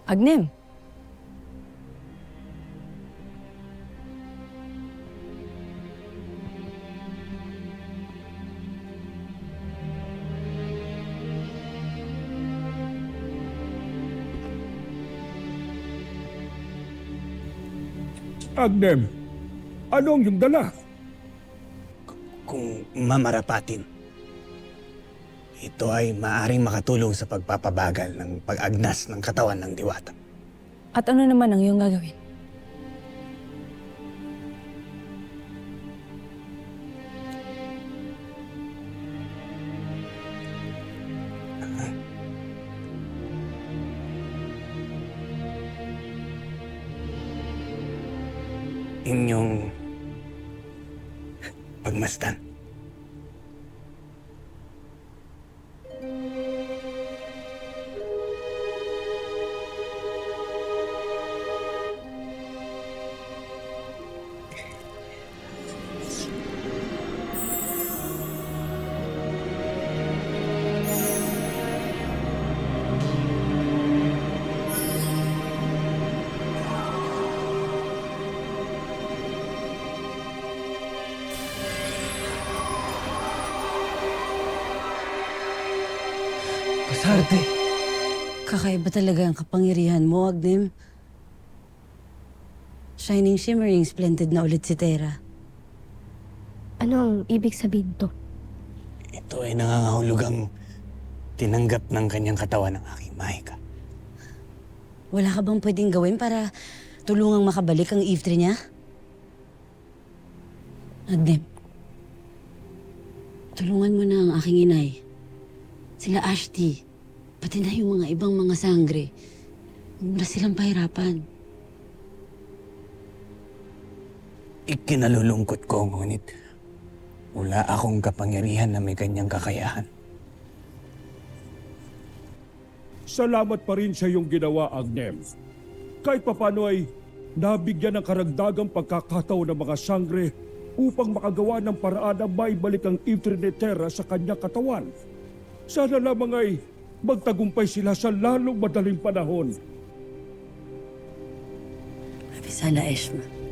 Agnem. Agnem, anong yung dala? Kung mamarapatin, ito ay maaaring makatulong sa pagpapabagal ng pag-agnas ng katawan ng diwata. At ano naman ang iyong gagawin? Inyong pagmasdan. Kasarte. Kakaiba talaga ang kapangyarihan mo, Agnem. Shining, shimmering, splendid na ulit si Terra. Ano ang ibig sabihin to? Ito ay nangangahulugang tinanggap ng kanyang katawan ng aking mahika. Wala ka bang pwedeng gawin para tulungang makabalik ang Iftre niya? Agnem, tulungan mo na ang aking inay. Sila Ashti, pati na yung mga ibang mga sangre. Huwag na silang pahirapan. Ikinalulungkot ko, ngunit wala akong kapangyarihan na may kanyang kakayahan. Salamat pa rin sa iyong ginawa, Agnem. Kahit papano ay nabigyan ng karagdagang pagkakataon ng mga sangre upang makagawa ng paraan na maibalik ang Iftre ni Terra sa kanyang katawan. Sana lamang ay magtagumpay sila sa lalong madaling panahon. Sana, Eshma.